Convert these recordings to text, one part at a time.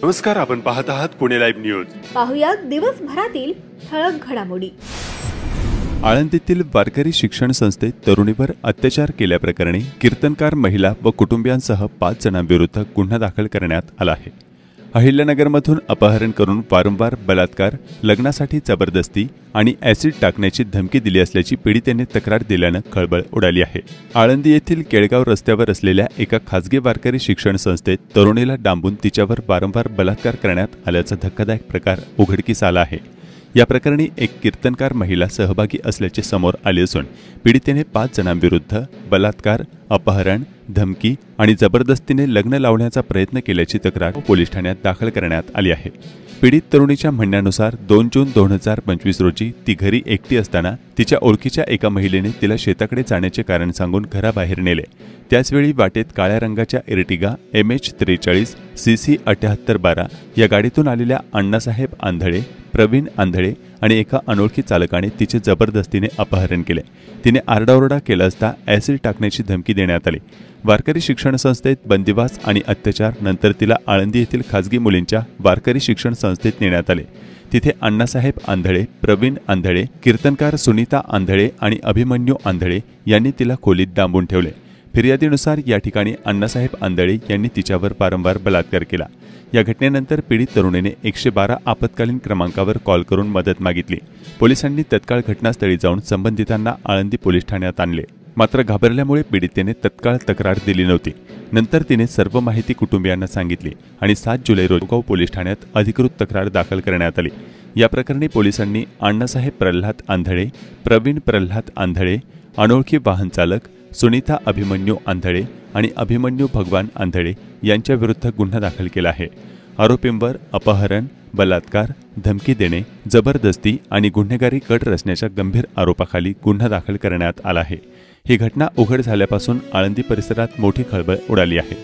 नमस्कार, आपण पाहत आहात पुणे लाईव्ह न्यूज। पाहुयात दिवसभरातील ठळक घडामोडी। आळंदीतील वारकरी शिक्षण संस्थेत तरुणीवर अत्याचार केल्याप्रकरणी कीर्तनकार महिला व कुटुंबियांसह 5 जणांविरुद्ध गुन्हा दाखल करण्यात आला आहे। अहिल्यानगरमधून अपहरण करून वारंवार बलात्कार, लग्नासाठी जबरदस्ती आणि ॲसिड टाकण्याची धमकी दिली असल्याची पीडितेने तक्रार दिल्याने खळबळ उडाली आहे। आळंदी येथील केळगाव रस्त्यावर असलेल्या एका खासगी वारकरी शिक्षण संस्थेत तरुणीला डांबून तिच्यावर वारंवार बलात्कार करण्यात आल्याचा धक्कादायक प्रकार उघडकीस आला आहे। या प्रकरणी एक कीर्तनकार महिला सहभागी असल्याचे समोर आले असून पीडितेने 5 जणांविरुद्ध बलात्कार, अपहरण, धमकी आणि जबरदस्तीने लग्न लावण्याचा प्रयत्न केल्याची तक्रार पोलीस ठाण्यात दाखल करण्यात आली आहे। पीडित तरुणीच्या म्हणण्यानुसार 2 जून 2025 रोजी ती घरी एकटी असताना तिच्या ओळखीच्या एका महिलेने तिला शेताकडे जाण्याचे कारण सांगून घराबाहेर नेले। त्याचवेळी वाटेत काळ्या रंगाच्या एर्टिगा MH43 CC 7812 या गाडीतून आलेल्या अण्णासाहेब आंधळे, प्रवीण आंधळे आणि एका अनोळखी चालकाने तिचे जबरदस्तीने अपहरण केले। तिने आरडाओरडा केला असता ॲसिड टाकण्याची धमकी देण्यात आली। वारकरी शिक्षण संस्थेत बंदिवास आणि अत्याचार नंतर तिला आळंदी येथील खासगी मुलींच्या वारकरी शिक्षण संस्थेत नेण्यात आले। तिथे अण्णासाहेब आंधळे, प्रवीण आंधळे, कीर्तनकार सुनीता आंधळे आणि अभिमन्यू आंधळे यांनी तिला खोलीत डांबून ठेवले। फिर्यादीनुसार या ठिकाणी अण्णासाहेब आंधळे यांनी तिच्यावर वारंवार बलात्कार केला। या घटनेनंतर पीडित तरुणीने 112 आपत्कालीन क्रमांकावर कॉल करून मदत मागितली। पोलिसांनी तत्काळ घटनास्थळी जाऊन संबंधितांना आळंदी पोलीस ठाण्यात आणले। मात्र घाबरल्यामुळे पीडितेने तत्काळ तक्रार दिली नव्हती। नंतर तिने सर्व माहिती कुटुंबियांना सांगितली आणि 7 जुलै रोजी केळगाव पोलीस ठाण्यात अधिकृत तक्रार दाखल करण्यात आली। या प्रकरणी पोलिसांनी अण्णासाहेब प्रल्हाद आंधळे, प्रवीण प्रल्हाद आंधळे, अनोळखी वाहन चालक सुनीता अभिमन्यू आंधळे आणि अभिमन्यू भगवान आंधळे यांच्या विरुद्ध गुन्हा दाखल केला आहे। आरोपींवर अपहरण, बलात्कार, धमकी देणे, जबरदस्ती आणि गुन्हेगारी कट रचण्याच्या गंभीर आरोपाखाली गुन्हा दाखल करण्यात आला आहे। ही घटना उघड झाल्यापासून आळंदी परिसरात मोठी खळबळ उडाली आहे।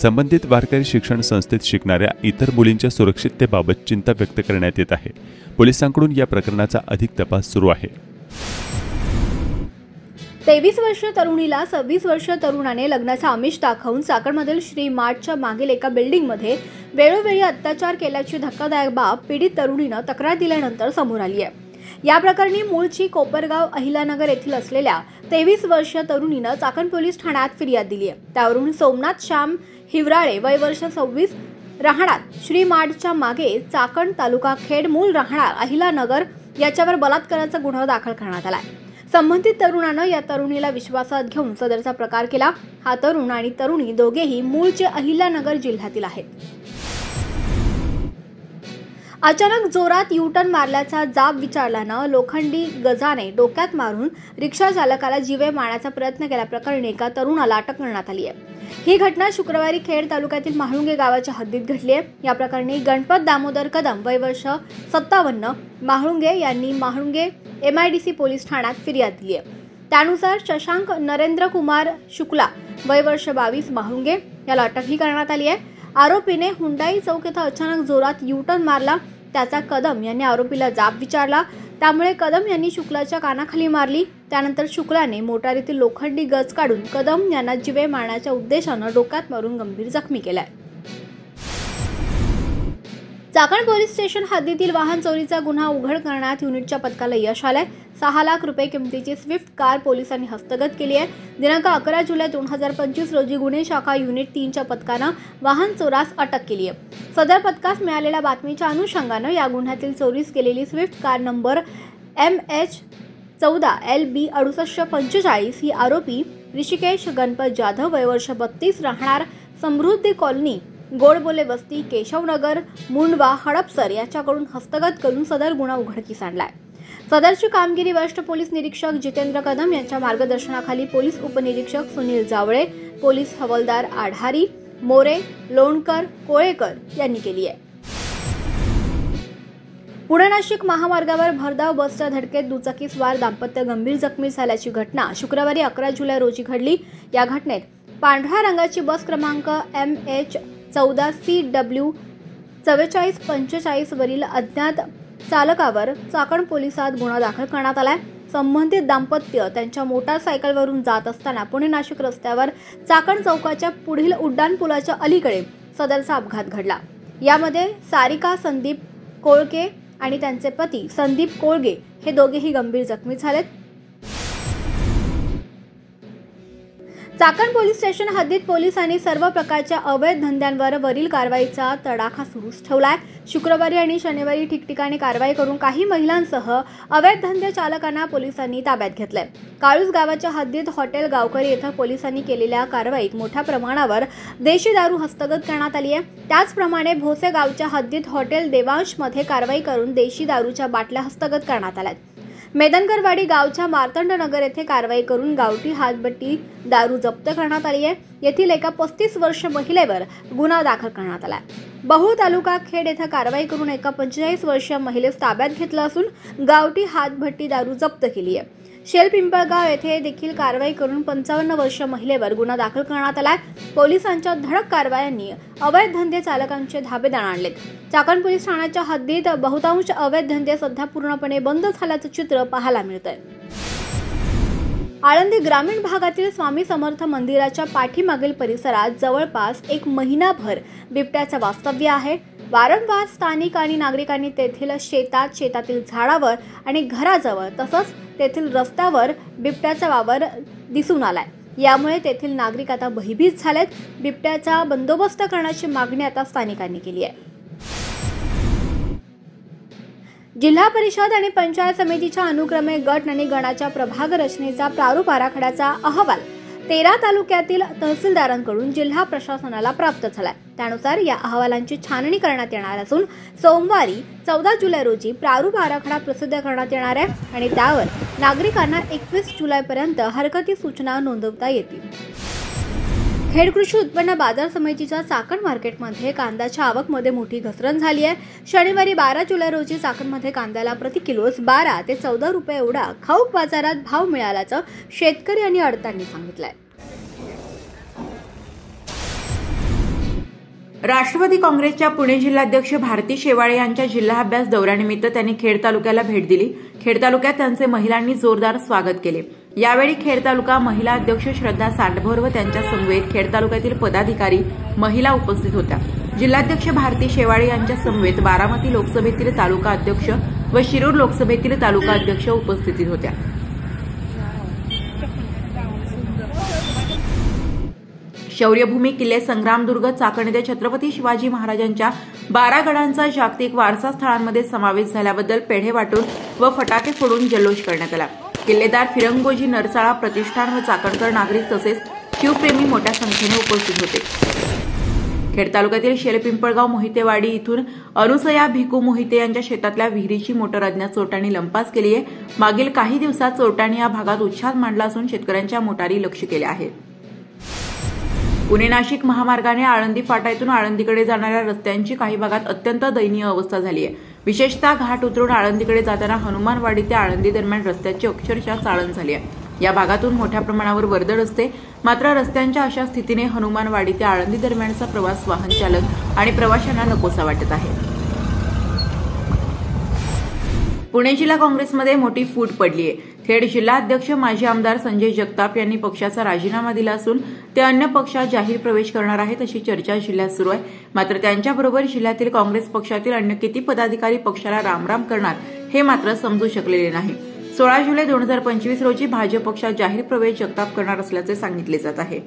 संबंधित वारकरी शिक्षण संस्थेत शिकणाऱ्या इतर मुलींच्या सुरक्षिततेबाबत चिंता व्यक्त करण्यात येत आहे। पोलिसांकडून या प्रकरणाचा अधिक तपास सुरू आहे। 23 वर्षीय तरुणीला 26 वर्षीय तरुणाने लग्नाचा आमिष दाखवून चाकणमधील श्री मार्टच्या मागील एका बिल्डिंगमध्ये वेळोवेळी अत्याचार केल्याची धक्कादायक बाब पीडित तरुणीनं तक्रार दिल्यानंतर समोर आली आहे। या प्रकरणी मूळची कोपरगाव अहिल्यानगर येथील असलेल्या 23 वर्षीय तरुणीनं चाकण पोलीस ठाण्यात फिर्याद दिली आहे। त्यावरून सोमनाथ श्याम हिवराळे, वय वर्ष 26, राहणार श्री मार्टच्या मागे, चाकण, तालुका खेड, मूळ राहणार अहिल्यानगर याच्यावर बलात्काराचा गुन्हा दाखल करण्यात आला आहे। संबंधित तरुणानं या तरुणीला विश्वासात घेऊन सदरचा प्रकार केला। हा तरुण आणि तरुणी दोघेही मूळचे अहिल्यानगर जिल्ह्यातील आहेत। अचानक जोरात U-टर्न मारल्याचा जाब विचारल्यानं लोखंडी गजाने डोक्यात मारून रिक्षा चालकाला जीवे मारण्याचा प्रयत्न केल्याप्रकरणी एका तरुणाला अटक करण्यात आली आहे। ही घटना शुक्रवारी खेड तालुक्यातील म्हाळुंगे गावाच्या हद्दीत घडली आहे। या प्रकरणी गणपत दामोदर कदम, वय वर्ष 57, म्हाळुंगे यांनी म्हाळुंगे MIDC पोलीस ठाण्यात फिर्याद दिली आहे। त्यानुसार शशांक नरेंद्र कुमार शुक्ला, वय वर्ष 22, म्हाळुंगे याला अटकही करण्यात आली आहे। आरोपीने हुंडाई चौक येथे अचानक जोरात U-टर्न मारला। त्याचा कदम यांनी आरोपीला जाब विचारला, त्यामुळे कदम यांनी शुक्लाच्या कानाखाली मारली। त्यानंतर शुक्लाने मोटारीतील लोखंडी गज काढून कदम यांना जीवे मारण्याच्या उद्देशाने डोक्यात मारून गंभीर जखमी केलाय। चाकण पोलीस स्टेशन हद्दीतील वाहन चोरीचा गुन्हा उघड करण्यात युनिटच्या पथकाला यश आलंय। 6 लाख रुपये किमतीची स्विफ्ट कार पोलिसांनी हस्तगत केली आहे। दिनांक 11 जुलै 2025 रोजी गुन्हे शाखा युनिट 3च्या पथकानं वाहन चोरास अटक केली आहे। सदर पथकास मिळालेल्या बातमीच्या अनुषंगानं या गुन्ह्यातील चोरीस केलेली Swift car number MH14 LB 6845 ही आरोपी ऋषिकेश गणपत जाधव, वय वर्ष 32, राहणार समृद्धी कॉलनी, गोडबोले वस्ती, केशवनगर, मुंडवा, हडपसर याच्याकडून हस्तगत करून सदर गुन्हा उघडकीस आणलाय। सदरची कामगिरी वरिष्ठ पोलीस निरीक्षक जितेंद्र कदम यांच्या मार्गदर्शनाखाली पोलीस उपनिरीक्षक सुनील जावळे, पोलीस हवालदार आढारी, मोरे, लोणकर, कोळेकर यांनी केली आहे। पुणे नाशिक महामार्गावर भरधाव बसच्या धडकेत दुचाकीस्वार दाम्पत्य गंभीर जखमी झाल्याची घटना शुक्रवारी 11 जुलै रोजी घडली। या घटनेत पांढऱ्या रंगाची बस क्रमांक MH14 CW 4445 वरील अज्ञात चालकावर चाकण पोलिसात गुन्हा दाखल करण्यात आलाय। संबंधित दाम्पत्य त्यांच्या मोटारसायकलवरून जात असताना पुणे नाशिक रस्त्यावर चाकण चौकाच्या पुढील उड्डाणपुलाच्या अलीकडे सदरचा अपघात घडला। यामध्ये सारिका संदीप कोळके आणि त्यांचे पती संदीप कोळगे हे दोघेही गंभीर जखमी झालेत. चाकण पोलीस स्टेशन हद्दीत पोलिसांनी सर्व प्रकारच्या अवैध धंद्यांवर वरील कारवाईचा तडाखा सुरूच ठेवलाय. शुक्रवारी आणि शनिवारी ठिकठिकाणी कारवाई करून काही महिलांसह अवैध धंदे चालकांना पोलिसांनी ताब्यात घेतलंय. काळूस गावाच्या हद्दीत हॉटेल गावकरी येथे पोलिसांनी केलेल्या कारवाईत मोठ्या प्रमाणावर देशी दारू हस्तगत करण्यात आली आहे. त्याचप्रमाणे भोसे गावच्या हद्दीत हॉटेल देवांशमध्ये कारवाई करून देशी दारूच्या बाटल्या हस्तगत करण्यात आल्या. मेदनकरवाडी गावच्या मार्तंड नगर येथे कारवाई करून गावठी हातभट्टी दारू जप्त करण्यात आली आहे. येथील एका 35 वर्षीय महिलेवर गुन्हा दाखल करण्यात आला. बहु तालुका खेड येथे कारवाई करून एका 45 वर्षीय महिलेस ताब्यात घेतलं असून गावठी हातभट्टी दारू जप्त केली आहे. शेलपिंपळगाव येथे देखील कारवाई करून 55 वर्षीय महिलेवर गुन्हा दाखल करण्यात आला. पोलिसांच्या धडक कारवायांनी अवैध धंदे चालकांचे धाबे आणलेत. चाकण पोलीस ठाण्याच्या हद्दीत बहुतांश अवैध धंदे सध्या पूर्णपणे बंद झाल्याचं चित्र पाहायला मिळतंय. आळंदी ग्रामीण भागातील स्वामी समर्थ मंदिराच्या पाठीमागील परिसरात जवळपास एक महिनाभर बिबट्याचं वास्तव्य आहे. वारंवार स्थानिक आणि नागरिकांनी तेथील शेतातील झाडावर आणि घराजवळ तसंच तेथील रस्त्यावर बिबट्याचा वावर दिसून आलाय. यामुळे तेथील नागरिक आता भयभीत झालेत. बिबट्याचा बंदोबस्त करण्याची मागणी आता स्थानिकांनी केली आहे. जिल्हा परिषद आणि पंचायत समितीच्या अनुक्रमे गट आणि गणाच्या प्रभाग रचनेचा प्रारूप आराखड्याचा अहवाल 13 तालुक्यातील तहसीलदारांकडून जिल्हा प्रशासनाला प्राप्त झालाय. त्यानुसार या अहवालांची छाननी करण्यात येणार असून सोमवारी 14 जुलै रोजी प्रारूप आराखडा प्रसिद्ध करण्यात येणार आहे आणि त्यावर नागरिकांना 21 जुलैपर्यंत हरकती सूचना नोंदवता येतील. खेड कृषी उत्पन्न बाजार समितीच्या चाकण मार्केटमध्ये कांद्याच्या आवकमध्ये मोठी घसरण झाली आहे. शनिवारी 12 जुलै रोजी चाकणमध्ये कांद्याला प्रति किलोस 12 ते 14 रुपये एवढा खाऊक बाजारात भाव मिळाल्याचं शेतकरी आणि आडत्यांनी सांगितलंय. राष्ट्रवादी काँग्रेसच्या पुणे जिल्हाध्यक्ष भारती शेवाळे यांच्या जिल्हा अभ्यास दौऱ्यानिमित्त त्यांनी खेड तालुक्याला भेट दिली. खेड तालुक्यात त्यांचे महिलांनी जोरदार स्वागत केले. यावेळी खेड तालुका महिला अध्यक्ष श्रद्धा सांडभोर व त्यांच्या समवेत खेड तालुक्यातील पदाधिकारी महिला उपस्थित होत्या. जिल्हाध्यक्ष भारती शेवाळे यांच्या समवेत बारामती लोकसभेतील तालुका अध्यक्ष व शिरूर लोकसभेतील तालुका अध्यक्ष उपस्थित होत्या. शौर्यभूमी किल्ले संग्रामदुर्ग चाकण येथे छत्रपती शिवाजी महाराजांच्या 12 गडांचा जागतिक वारसा स्थळांमध्ये समावेश झाल्याबद्दल पेढे वाटून व फटाके फोडून जल्लोष करण्यात आला. किल्लेदार फिरंगोजी नरसाळा प्रतिष्ठान व चाकणकर नागरिक तसेच शिवप्रेमी मोठ्या संख्येने उपस्थित होते. खेड तालुक्यातील शेलपिंपळगाव मोहितेवाडी इथून अनुसया भिकू मोहिते यांच्या शेतातल्या विहिरीची मोटर अज्ञात चोरट्यांनी लंपास केली आहे. मागील काही दिवसात चोरट्यांनी या भागात उच्छाद मांडला असून शेतकऱ्यांच्या मोटारी लक्ष केल्या आहेत. पुणे नाशिक महामार्गाने आळंदी फाटा येथून आळंदीकडे जाणाऱ्या रस्त्यांची काही भागात अत्यंत दयनीय अवस्था झाली आहे. विशेषतः घाट उतरून आळंदीकडे जाताना हनुमानवाडी ते आळंदी दरम्यान रस्त्याची अक्षरशः चाळण झाली आहे. या भागातून मोठ्या प्रमाणावर वर्दळ असते. मात्र रस्त्यांच्या अशा स्थितीने हनुमानवाडी ते आळंदी दरम्यानचा प्रवास वाहन चालक आणि प्रवाशांना नकोसा वाटत आहे. पुणे जिल्हा काँग्रेसमध्ये मोठी फूट पडली आहे. खेड जिल्हाध्यक्ष माजी आमदार संजय जगताप यांनी पक्षाचा राजीनामा दिला असून ते अन्य पक्षात जाहीर प्रवेश करणार आहेत अशी चर्चा जिल्ह्यात सुरू आहे. मात्र त्यांच्याबरोबर जिल्ह्यातील काँग्रेस पक्षातील अन्य किती पदाधिकारी पक्षाला रामराम करणार हे मात्र समजू शकलेले नाही. 16 जुलै 2025 रोजी भाजप पक्षात जाहीर प्रवेश जगताप करणार असल्याचे सांगितले जात आहे.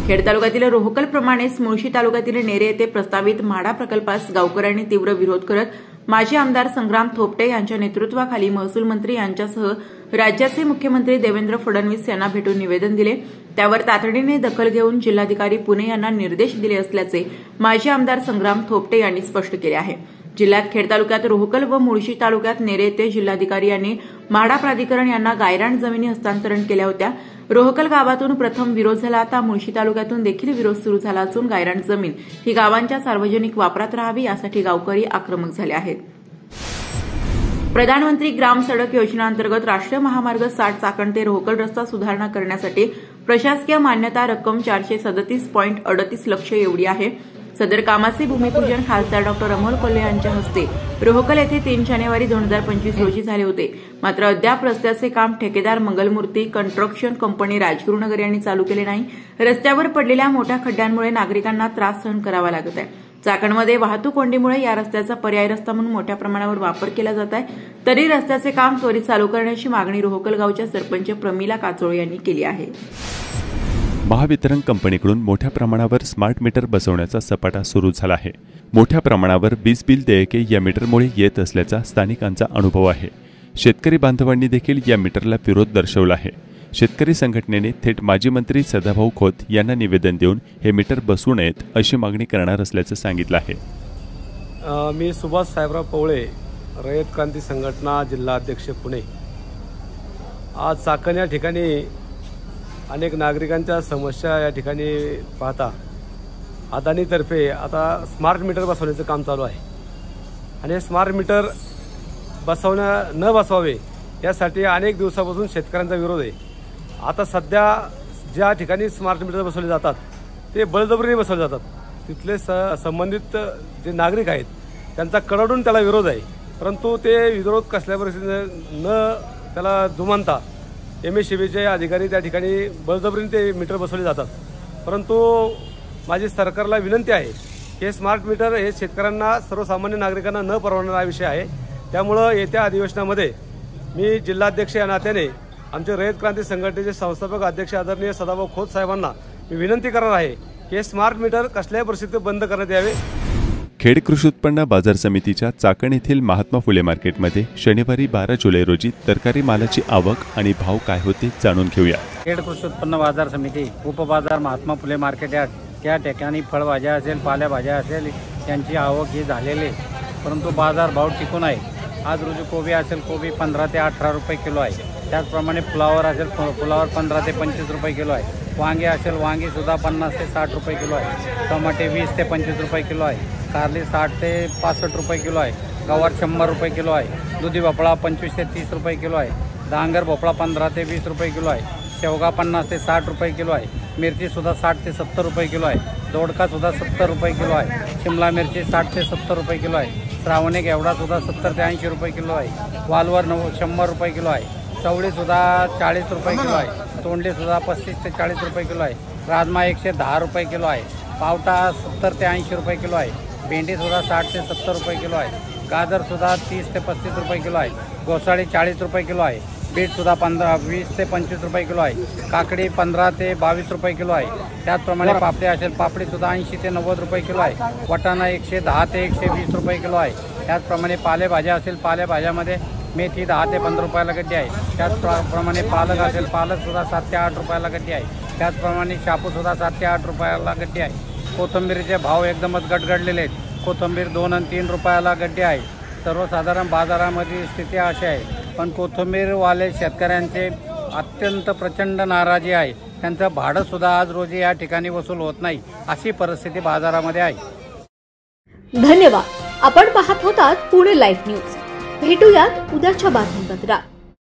खेड तालुक्यातील रोहकल प्रमाणेच मुळशी तालुक्यातील नेरे येथे प्रस्तावित म्हाडा प्रकल्पास गावकऱ्यांनी तीव्र विरोध करत माजी आमदार संग्राम थोपटे यांच्या नेतृत्वाखाली महसूल मंत्री यांच्यासह राज्याचे मुख्यमंत्री देवेंद्र फडणवीस यांना भेटून निवेदन दिले. त्यावर तातडीने दखल घेऊन जिल्हाधिकारी पुणे यांना निर्देश दिले असल्याचे माजी आमदार संग्राम थोपटे यांनी स्पष्ट केले आहे. जिल्ह्यात खेड तालुक्यात रोहकल व मुळशी तालुक्यात नेरे येथे जिल्हाधिकारी यांनी म्हाडा प्राधिकरण यांना गायरान जमिनी हस्तांतरण केल्या होत्या. रोहकल गावातून प्रथम विरोध झाला. आता मुळशी तालुक्यातून देखील विरोध सुरू झाला असून गायरान जमीन ही गावांच्या सार्वजनिक वापरात राहावी यासाठी गावकरी आक्रमक झाले आहेत. प्रधानमंत्री ग्राम सडक योजनेअंतर्गत राष्ट्रीय महामार्ग 60 चाकण ते रोहकल रस्ता सुधारणा करण्यासाठी प्रशासकीय मान्यता रक्कम 437.38 लक्ष एवढी आहे. सदर कामाचे भूमिपूजन खासदार डॉक्टर अमोल कोल्हे यांच्या हस्ते रोहकल येथे 3 जानेवारी 2025 रोजी झाले होते. मात्र अद्याप रस्त्याचे काम ठेकेदार मंगलमूर्ती कन्स्ट्रक्शन कंपनी राजगुरुनगर यांनी चालू केले नाही. रस्त्यावर पडलेल्या मोठ्या खड्ड्यांमुळे नागरिकांना त्रास सहन करावा लागत आहे. चाकणमध्ये वाहतूक कोंडीमुळे या रस्त्याचा पर्यायी रस्ता म्हणून मोठ्या प्रमाणावर वापर केला जात आहे. तरी रस्त्याचे काम त्वरित चालू करण्याची मागणी रोहकल गावच्या सरपंच प्रमिला काचोळे यांनी केली आहे. महावितरण कंपनीकडून मोठ्या प्रमाणावर स्मार्ट मीटर बसवण्याचा सपाटा सुरू झाला आहे. मोठ्या प्रमाणावर वीज बिल देयके या मीटरमुळे येत असल्याचा स्थानिकांचा अनुभव आहे. शेतकरी बांधवांनी देखील या मीटरला विरोध दर्शवला आहे. शेतकरी संघटनेने थेट माजी मंत्री सदाभाऊ खोत यांना निवेदन देऊन हे मीटर बसवू नयेत अशी मागणी करणार असल्याचं सांगितलं आहे. मी सुभाष साहेबराव पवळे, रयत क्रांती संघटना जिल्हा अध्यक्ष पुणे. आज चाकण या ठिकाणी अनेक नागरिकांच्या समस्या या ठिकाणी पाहता अदानीतर्फे आता स्मार्ट मीटर बसवण्याचं काम चालू आहे आणि स्मार्ट मीटर न बसवावे यासाठी अनेक दिवसापासून शेतकऱ्यांचा विरोध आहे. आता सध्या ज्या ठिकाणी स्मार्ट मीटर बसवले जातात ते बळजबरीने बसवले जातात. तिथले संबंधित जे नागरिक आहेत त्यांचा कडाडून त्याला विरोध आहे, परंतु ते विरोध कसल्या परिस्थितीने न त्याला जुमानता MSCBचे अधिकारी त्या ठिकाणी बळजबरीने ते मीटर बसवले जातात. परंतु माझी सरकारला विनंती आहे की स्मार्ट मीटर हे शेतकऱ्यांना सर्वसामान्य नागरिकांना न परवडणारा विषय आहे. त्यामुळं येत्या अधिवेशनामध्ये मी जिल्हाध्यक्ष या नात्याने आमचे रयत क्रांती संघटनेचे संस्थापक अध्यक्ष आदरणीय सदाभाऊ खोत साहेबांना मी विनंती करणार आहे की स्मार्ट मीटर कसल्याही परिस्थितीत बंद करण्यात यावे. खेड कृषी उत्पन्न बाजार समितीच्या चाकण येथील महात्मा फुले मार्केटमध्ये शनिवारी 12 जुलै रोजी तरकारी मालाची आवक आणि भाव काय होते जाणून घेऊया. खेड कृषी उत्पन्न बाजार समिती उपबाजार महात्मा फुले मार्केट या ठिकाणी फळभाज्या असेल, पालेभाज्या असेल यांची आवक ही झालेली, परंतु बाजार भाव टिकून आहे. आज रोजी कोबी असेल, कोबी 15 ते 18 रुपये किलो आहे. त्याचप्रमाणे फ्लावर असेल, फ्लावर 15 ते 25 रुपये किलो आहे. वांगे असेल, वांगी सुद्धा 50 ते 60 रुपये किलो आहे. टमाटे 20 ते 25 रुपये किलो आहे. कारली 60 ते 65 रुपये किलो आहे. गवार 100 रुपये किलो आहे. दुधी भोपळा 25 ते 30 रुपये किलो आहे. डांगर भोपळा 15 ते 20 रुपये किलो आहे. शेवगा 50 ते 60 रुपये किलो आहे. मिरची सुद्धा 60 ते 70 रुपये किलो आहे. दोडका सुद्धा 70 रुपये किलो आहे. शिमला मिरची 60 ते 70 रुपये किलो आहे. श्रावणी घेवडा सुद्धा 70 ते 80 रुपये किलो आहे. वालवर 100 रुपये किलो आहे. चवळी सुद्धा 40 रुपये किलो आहे. तोंडली सुद्धा 35 ते 40 रुपये किलो आहे. राजमा 110 रुपये किलो आहे. पावटा 70 ते 80 रुपये किलो आहे. भेंडी सुद्धा 60 ते 70 रुपये किलो आहे. गाजर सुद्धा 30 ते 35 रुपये किलो आहे. घोसाळी 40 रुपये किलो आहे. बीट सुद्धा 20 ते 25 रुपये किलो आहे. काकडी 15 ते 22 रुपये किलो आहे. त्याचप्रमाणे पापडी असेल, पापडी सुद्धा 80 ते 90 रुपये किलो आहे. वाटाणा 110 ते 120 रुपये किलो आहे. त्याचप्रमाणे पालेभाज्या असेल, पालेभाज्यामध्ये मेथी 10 ते 15 रुपयाला गड्डी आहे. त्याचप्रमाणे पालक असेल, पालक सुद्धा 7 ते 8 रुपयाला गड्डी आहे. त्याचप्रमाणे शापू सुद्धा 7 ते 8 रुपयाला गड्डी आहे. कोथिंबीरीचे भाव एकदमच गडगडलेले आहेत. कोथिंबीर 2 आणि 3 रुपयाला गड्डी आहे. सर्वसाधारण बाजारामध्ये स्थिती अशी आहे, पण कोथिंबीरवाले शेतकऱ्यांचे अत्यंत प्रचंड नाराजी आहे. त्यांचं भाडं सुद्धा आज रोजी या ठिकाणी वसूल होत नाही, अशी परिस्थिती बाजारामध्ये आहे. धन्यवाद. आपण पाहत होतात पुणे लाईव्ह न्यूज. भेटूयात उद्याच्या बातमीपत्रात.